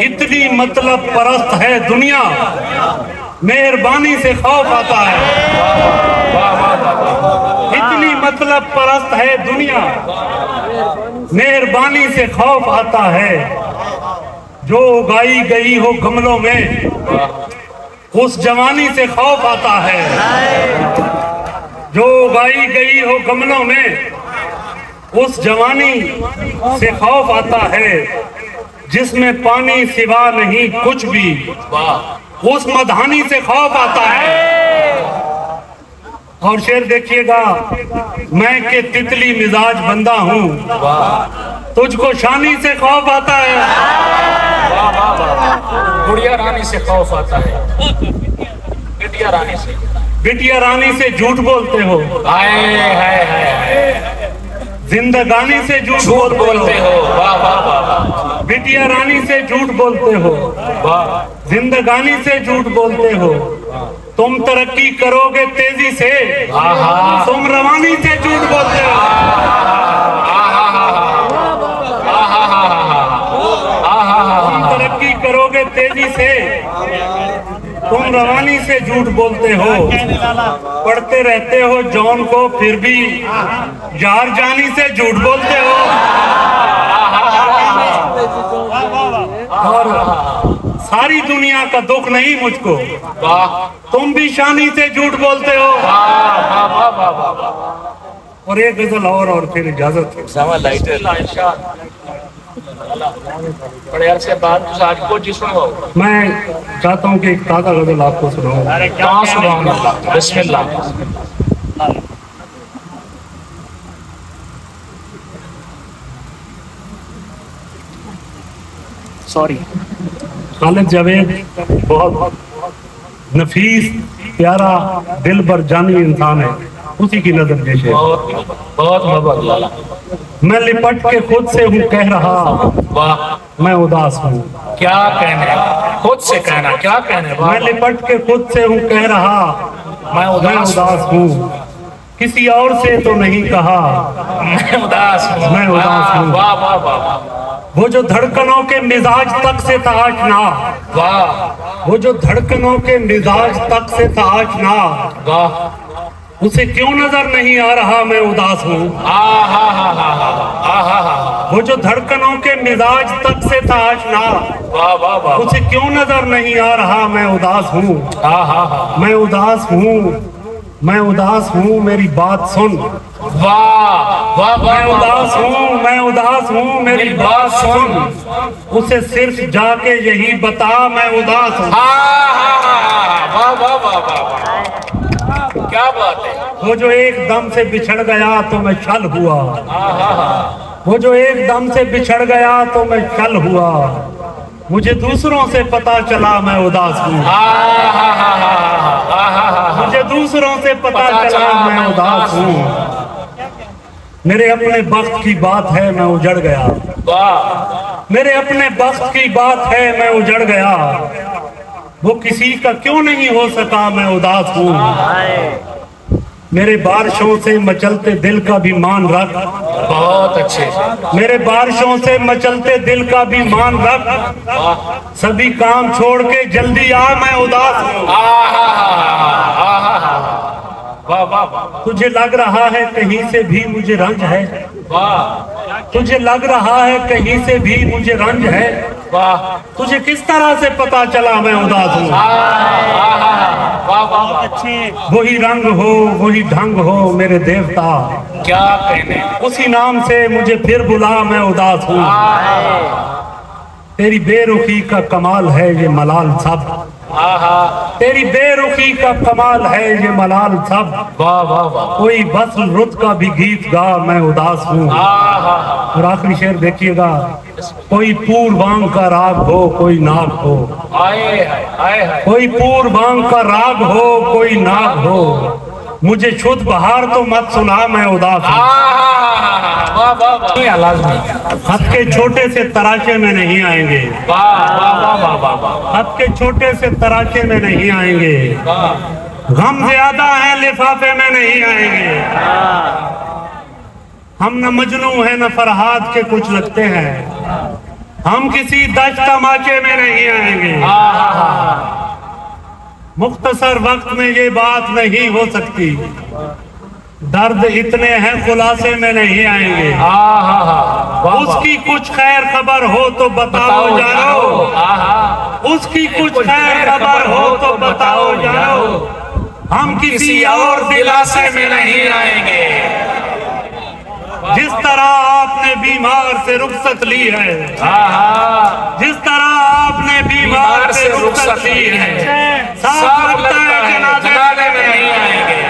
इतनी मतलब परस्त है दुनिया, मेहरबानी से खौफ आता है। इतनी मतलब परस्त है दुनिया, मेहरबानी से खौफ आता है। जो उगाई गई हो गमलों में, उस जवानी से खौफ आता है। जो उगाई गई हो गमलों में, उस जवानी से खौफ आता है। जिसमें पानी सिवा नहीं कुछ भी, उस मधानी से खौफ आता है। और शेर देखिएगा, मैं के तितली मिजाज बंदा हूँ, तुझको शानी से खौफ आता है। गुड़िया रानी से खौफ आता है, बिटिया रानी से। बिटिया रानी से झूठ बोलते हो, जिंदगानी से झूठ बोलते हो। बिटिया रानी से झूठ बोलते हो, जिंदगानी से झूठ बोलते हो। तुम तरक्की करोगे तेजी से, तुम रवानी से झूठ बोलते हो। तुम तरक्की करोगे तेजी से, तुम रवानी से झूठ बोलते हो। पढ़ते रहते हो जॉन को, फिर भी यार जानी से झूठ बोलते हो। और सारी दुनिया का दुख नहीं मुझको, तुम भी शानी से झूठ बोलते हो। और एक गजल और फिर इजाजत। बड़े अरसे बाद आज को जी सुनो। मैं चाहता हूँ कि एक ताज़ा गजल आपको सुनाऊं। कहाँ सुनाऊंगा? बिस्मिल्लाह। सॉरी। खालिद जावेद बहुत नफीस, प्यारा, दिल भर जानी इंसान है, उसी की नजर पेश है। बहुत मोहब्बत। मैं लिपट के खुद से हूँ कह रहा, वाह, मैं उदास हूँ। क्या कहने, खुद से कहना, क्या कहने। मैं लिपट के खुद से हूँ कह रहा, मैं उदास हूँ। किसी और से तो नहीं कहा, मैं उदास हूँ। मैं उदास हूँ। वाह वाह वाह। वो जो धड़कनों के मिजाज तक से था आशना, वाह। वो जो धड़कनों के मिजाज तक से था आशना, वाह। उसे क्यों नजर नहीं आ रहा मैं उदास हूँ। वो जो धड़कनों के मिजाज तक से था आशना, उसे क्यों नजर नहीं आ रहा मैं उदास हूँ। मैं उदास हूँ, मैं उदास हूँ, मेरी बात सुन। वाह। मैं उदास हूँ, मैं उदास हूँ, मेरी बात सुन। उसे सिर्फ जाके यही बता मैं उदास हूँ। वाह वाह वाह वाह, क्या बात है। वो जो एकदम से बिछड़ गया तो मैं छल हुआ, वो जो एकदम से बिछड़ गया तो मैं छल हुआ। मुझे दूसरों से पता चला मैं उदास हूँ। मुझे दूसरों से पता चला मैं उदास हूँ। मेरे अपने वक्त की बात है मैं उजड़ गया, मेरे अपने वक्त की बात है मैं उजड़ गया। वो किसी का क्यों नहीं हो सका मैं उदास हूँ। मेरे बारिशों से मचलते दिल का भी मान रख। बहुत अच्छे। मेरे बारिशों से मचलते दिल का भी मान रख। सभी काम छोड़ के जल्दी आ मैं उदास हूँ। तुझे लग रहा है कहीं से भी मुझे रंज है, तुझे लग रहा है कहीं से भी मुझे रंज है। तुझे किस तरह से पता चला मैं उदास हूँ। वही रंग हो, वही ढंग हो मेरे देवता, क्या कहने। उसी नाम से मुझे फिर बुला मैं उदास हूँ। तेरी बेरुखी का कमाल है ये मलाल सब, तेरी बेरुखी का कमाल है ये मलाल सब। वाह वाह वाह। कोई बस रुत का भी गीत गा मैं उदास हूँ। और आखिरी शेर देखिएगा, कोई पूर्वांग का राग हो कोई नाग हो, कोई पूर्वांग का राग हो कोई नाग हो। मुझे शुद्ध बहार तो मत सुना मैं उदास हूँ। हाथ के छोटे से तराशे में नहीं आएंगे, हाथ के छोटे से तराशे में नहीं आएंगे। गम ज्यादा है लिफाफे में नहीं आएंगे। हम न मजनू है न फरहाद के कुछ लगते हैं, हम किसी दश तमाचे में नहीं आएंगे। मुख्तसर वक्त में ये बात नहीं हो सकती, दर्द इतने हैं खुलासे में नहीं आएंगे। उसकी कुछ खैर खबर हो तो बताओ जानो, उसकी कुछ खैर खबर हो तो बताओ जानो, हम किसी और दिलासे में नहीं आएंगे। जिस तरह आपने बीमार से रुखसत ली है, जिस तरह आपने बीमार से रुखसत ली है, साफ लगता है जनाजे में नहीं आएंगे।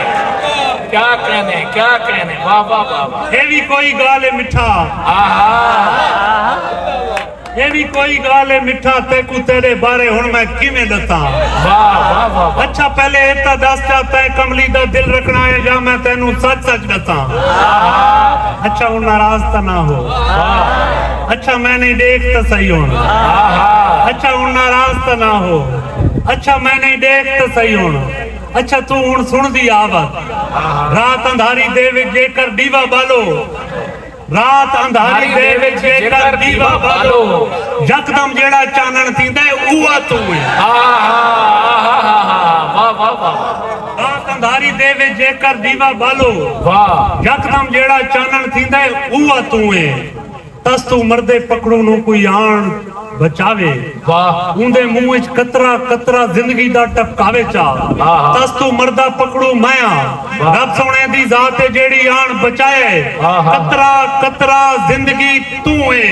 क्या कहने वाह वाह वाह। ये भी कोई गाल है मिठा, ये भी कोई गाल है मिठा, तेकू तेरे बारे हुण मैं किवें दसां। अच्छा पहले इतना दस चाहता है कमली दा दिल रखना है या मैं तेनू सच सच दसां। अच्छा हुण नाराज तो ना हो, अच्छा मैं नहीं देख तो सही हुण, अच्छा हुण नाराज तो ना हो, अच्छा मैं नहीं देख तो सही हुण। अच्छा तू हुण सुन दी आवाज, रात अंधारी दे विच जेकर दीवा बालो, रात अंधारी दे विच जेकर दीवा बालो, यकदम जेड़ा चानण थींदा है उहा तू है। रात अंधारी दे विच जेकर दीवा बालो, यकदम जेड़ा चानण थींदा है उहा तू है। तस तू मर्दे पकड़ू नू कोई आन बचावे, उंदे मुंह विच कतरा कतरा जिंदगी दा टपकावे चा। तस तू मर्दा पकड़ू माया, रब सोने दी जात है जेड़ी आन बचाए, कतरा कतरा जिंदगी तू है।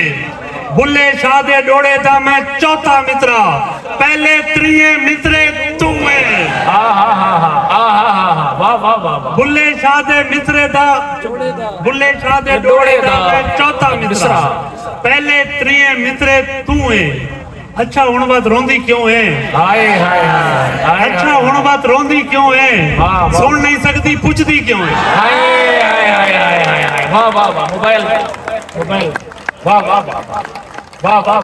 बुल्ले शाह दे डोड़े दा मैं चौथा मिसरा, पहले त्रिये मिसरे तू है। बुल्ले शाह दे मिसरे दा, बुल्ले शाह दे डोड़े दा मैं चौथा मिसरा, पहले त्रिये मिसरे तू है। अच्छा हुण बात रोंदी क्यों है? अच्छा हुण बात रोंदी क्यों है? सुन नहीं सकती पूछती क्यों है? वाह वाह वाह मोबाइल मोबाइल वाह वाह वाह वाह वाह।